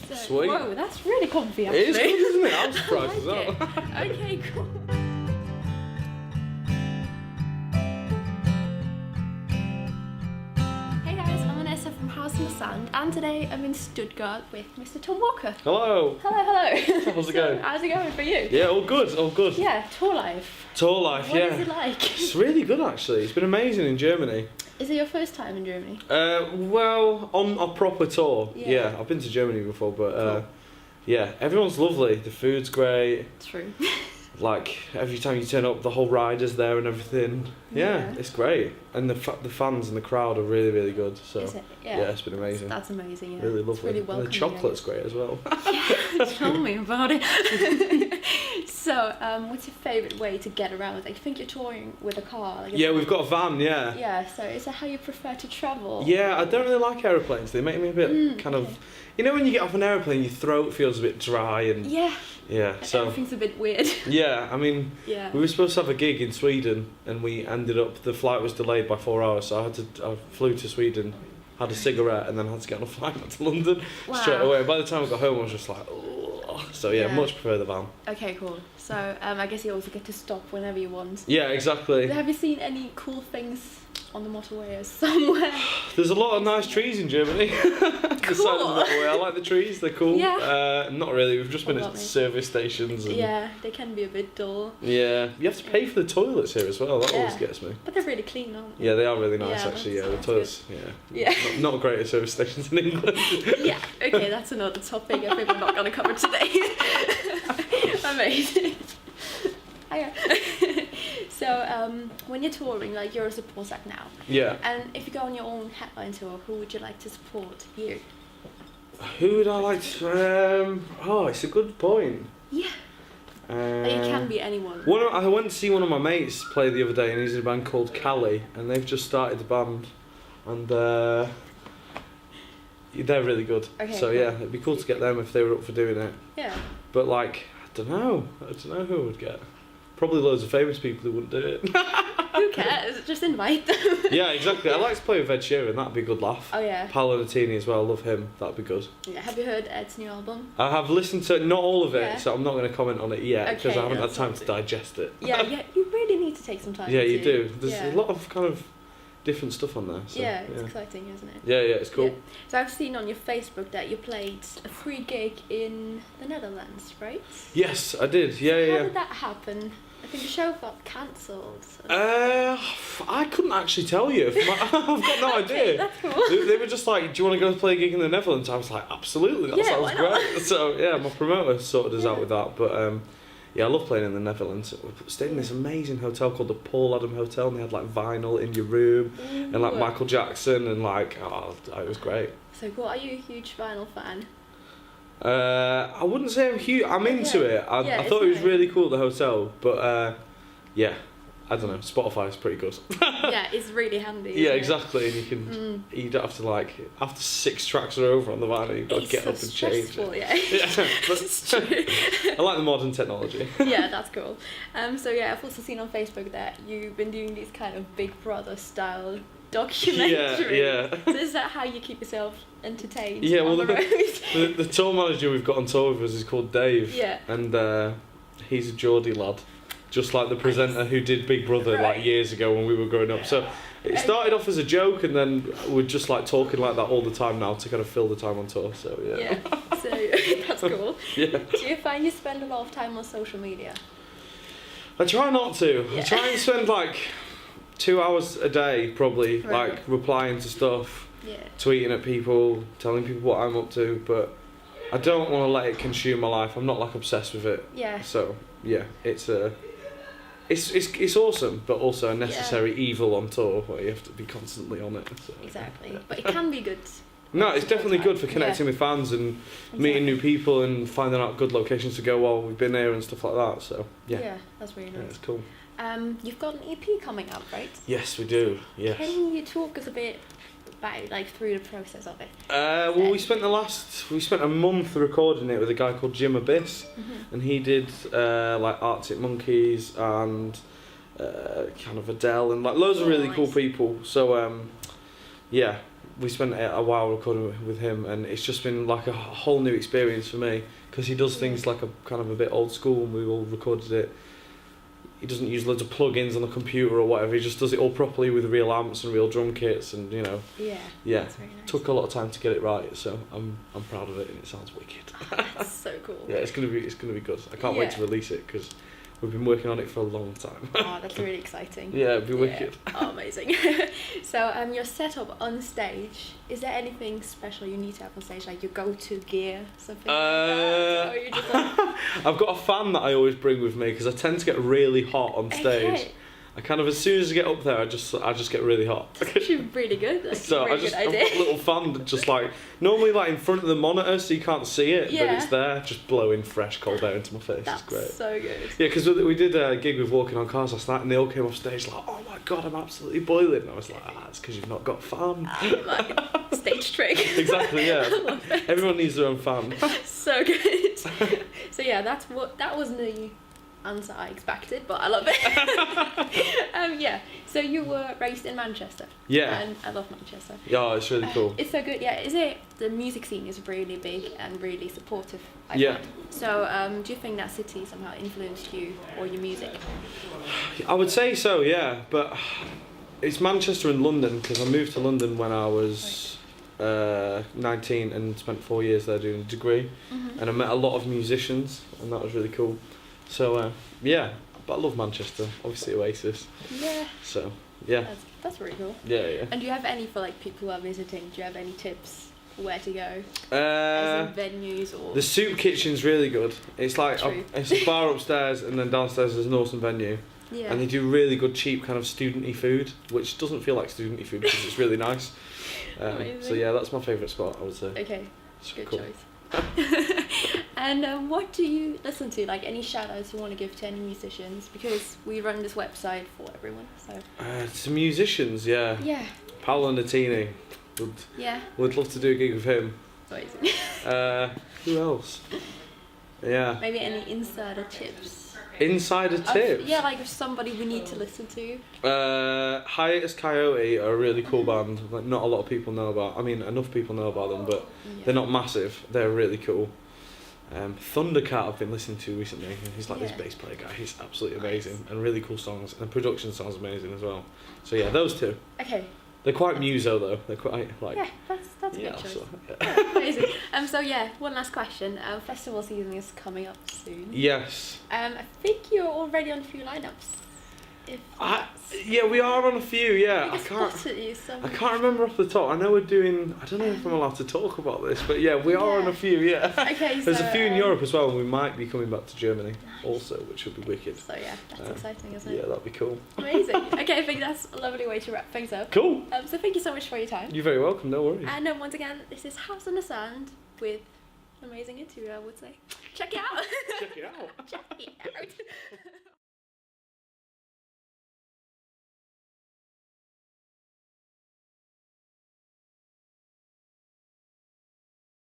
So, Sweet. Whoa, that's really comfy actually. It is good, isn't it? I'm surprised as well. Okay, cool. Hey guys, I'm Vanessa from Houseinthesand, and today I'm in Stuttgart with Mr. Tom Walker. Hello. Hello. How's it going? How's it going for you? Yeah, all good, all good. Yeah, tour life. Tour life, What yeah. is it like? It's really good actually. It's been amazing in Germany. Is it your first time in Germany? Well, on a proper tour. Yeah. Yeah, I've been to Germany before, but Cool. yeah, everyone's lovely. The food's great. True. Like every time you turn up, the whole ride is there and everything. Yeah, it's great, and the fans and the crowd are really, really good. So Is it? yeah, it's been amazing. That's amazing. Yeah. Really It's lovely. really And the welcoming, chocolate's great as well. Yeah, tell me about it. So, what's your favourite way to get around? I think you're touring with a car. Like Yeah, we've got a van. Yeah. Yeah. So, is that how you prefer to travel? Yeah, I don't really like aeroplanes. They make me a bit kind of, you know, when you get off an aeroplane, your throat feels a bit dry and Yeah. yeah. So Everything's a bit weird. yeah, I mean, Yeah. we were supposed to have a gig in Sweden, and we ended up the flight was delayed by 4 hours, so I flew to Sweden, had a cigarette, and then had to get on a flight back to London straight away. By the time I got home, I was just like, oh. So yeah, Yeah. much prefer the van. Okay, cool. So, I guess you also get to stop whenever you want. Yeah, exactly. Have you seen any cool things on the motorway or somewhere? There's a lot of nice trees in Germany. The side of the motorway. I like the trees, they're cool. Yeah. Not really, we've just been What at about me? service stations. And Yeah, they can be a bit dull, yeah, you have to pay for the toilets here as well, that always Yeah. gets me. but they're really clean, aren't they? Yeah, they are really nice Yeah, actually, yeah, the that's toilets, Yeah. Not great at service stations in England. Yeah, okay, that's another topic I think we're not going to cover today. Amazing. Hiya. So, when you're touring, like you're a support act now, Yeah. and if you go on your own headline tour, who would you like to support here? Who would I like to, it's a good point. Yeah. It can be anyone. I went to see one of my mates play the other day, and he's in a band called Cali, and they've just started the band, and they're really good. Okay, so cool. yeah, it'd be cool to get them if they were up for doing it. Yeah. But like, I don't know who I would get. Probably loads of famous people who wouldn't do it. Who cares? Just invite them. Yeah, exactly. I like to play with Ed Sheeran, that'd be a good laugh. Oh yeah. Paolo Nutini as well, love him, that'd be good. Yeah. Have you heard Ed's new album? I have listened to not all of it, Yeah. so I'm not going to comment on it yet because Okay, I haven't had that's time to fine. digest it. Yeah, you really need to take some time. Yeah, you to- do. There's yeah. a lot of kind of different stuff on there. So, Yeah, it's exciting, isn't it? Yeah, it's cool. Yeah. So I've seen on your Facebook that you played a free gig in the Netherlands, right? Yes, I did. How Yeah. did that happen? I think the show got cancelled. I couldn't actually tell you. I've got no Okay, idea. that's cool. They were just like, "Do you want to go play a gig in the Netherlands?" I was like, "Absolutely, that Yeah, sounds why not? great." So yeah, my promoter sorted us out Yeah. with that. But yeah, I love playing in the Netherlands. We stayed in this amazing hotel called the Paul Adam Hotel, and they had like vinyl in your room and like Ooh. Michael Jackson and like it was great. So cool. Are you a huge vinyl fan? I wouldn't say I'm huge. I'm into Yeah. it. I Yeah, thought it was it's nice. really cool at the hotel, but yeah, I don't know. Spotify is pretty good. Yeah, it's really handy. Yeah, isn't it? exactly. And you can you don't have to like after 6 tracks are over on the vinyl, you've got to It's get so up and change stressful, it. yeah. Yeah, It's true. I like the modern technology. Yeah, that's cool. So yeah, I've also seen on Facebook that you've been doing these kind of Big Brother style documentaries. Yeah. So is that how you keep yourself entertained? Yeah, on well, the road? the tour manager we've got on tour with us is called Dave. Yeah. And he's a Geordie lad, just like the presenter who did Big Brother Right. like years ago when we were growing up. So it started off as a joke, and then we're just like talking like that all the time now to kind of fill the time on tour. So yeah. Yeah. So that's cool. Yeah. Do you find you spend a lot of time on social media? I try not to. Yeah. I try and spend like 2 hours a day probably, Right. like replying to stuff, Yeah. tweeting at people, telling people what I'm up to, but I don't want to let it consume my life. I'm not like obsessed with it. Yeah. So yeah, it's awesome, but also a necessary evil on tour where you have to be constantly on it. So. Exactly. But it can be good. No, it's definitely good for Yeah. connecting with fans and meeting new people and finding out good locations to go while we've been there and stuff like that. So yeah, Yeah, that's really yeah, nice. it's cool. You've got an EP coming up, right? Yes, we do. Yes. Can you talk us a bit about like through the process of it? Well, we spent a month recording it with a guy called Jim Abyss, and he did like Arctic Monkeys and kind of Adele and like loads of really cool Nice. people. So yeah, we spent a while recording with him, and it's just been like a whole new experience for me, because he does things like a kind of a bit old school, and we all recorded it. He doesn't use loads of plugins on the computer or whatever. He just does it all properly with real amps and real drum kits, and Yeah. That's very nice. Took a lot of time to get it right, so I'm proud of it, and it sounds wicked. That's so cool. Yeah, it's gonna be good. I can't wait to release it, because we've been working on it for a long time. Oh, that's really exciting. Yeah, it'd be wicked. Oh, amazing. So, your setup on stage, is there anything special you need to have on stage, like your go-to gear, something like that? Or you just like... I've got a fan that I always bring with me, because I tend to get really hot on stage. Okay. I kind of, as soon as I get up there, I just get really hot. That's actually really good. That's So a really good idea. I've got a little fan just like, normally like in front of the monitor so you can't see it, but it's there, just blowing fresh cold air into my face. That's it's great. So good. Yeah, because we did a gig with Walking on Cars last night, and they all came off stage like, oh my god, I'm absolutely boiling. And I was like, it's because you've not got a fan. Like stage trick. Exactly, yeah. I love it. Everyone needs their own fan. So good. So yeah, that wasn't the answer I expected, but I love it. Yeah, so you were raised in Manchester. Yeah. And I love Manchester. Yeah, it's really cool. It's so good. Yeah, the music scene is really big and really supportive, I find. So do you think that city somehow influenced you or your music? I would say so, yeah, but it's Manchester and London, because I moved to London when I was 19 and spent 4 years there doing a degree, and I met a lot of musicians, and that was really cool. So yeah, but I love Manchester, obviously Oasis. Yeah. So yeah. That's really cool. Yeah. And do you have any for like people who are visiting? Do you have any tips where to go? As in venues or? The Soup Kitchen's really good. It's like it's a bar upstairs, and then downstairs there's an awesome venue. Yeah. And they do really good cheap kind of student-y food, which doesn't feel like student-y food because it's really nice. So yeah, that's my favourite spot, I would say. Okay. It's Good cool. choice. And what do you listen to? Like any shout outs you want to give to any musicians? Because we run this website for everyone. So to musicians, yeah. Yeah. Paolo Nutini. Would love to do a gig with him. Amazing. Who else? Yeah. Maybe any insider tips? Insider tips? Yeah, like if somebody we need to listen to. Hiatus Coyote are a really cool band. Like not a lot of people know about. I mean, enough people know about them, but they're not massive. They're really cool. Thundercat I've been listening to recently. He's like this bass player guy. He's absolutely amazing and really cool songs. And the production sounds amazing as well. So yeah, those two. Okay. They're quite muso though. They're quite like. Yeah, that's a good choice. So, Amazing. So yeah, one last question. Festival season is coming up soon. Yes. I think you're already on a few lineups. Yeah, we are on a few. Yeah, I can't remember off the top. I know we're doing. I don't know if I'm allowed to talk about this, but yeah, we are on a few. Yeah. Okay. There's a few in Europe as well, and we might be coming back to Germany also, which would be wicked. So yeah, that's exciting, isn't it? Yeah, that'd be cool. Amazing. Okay, I think that's a lovely way to wrap things up. Cool. So thank you so much for your time. You're very welcome. No worries. And once again, this is House on the Sand with an amazing interview, I would say. Check it out. Check it out. Check it out.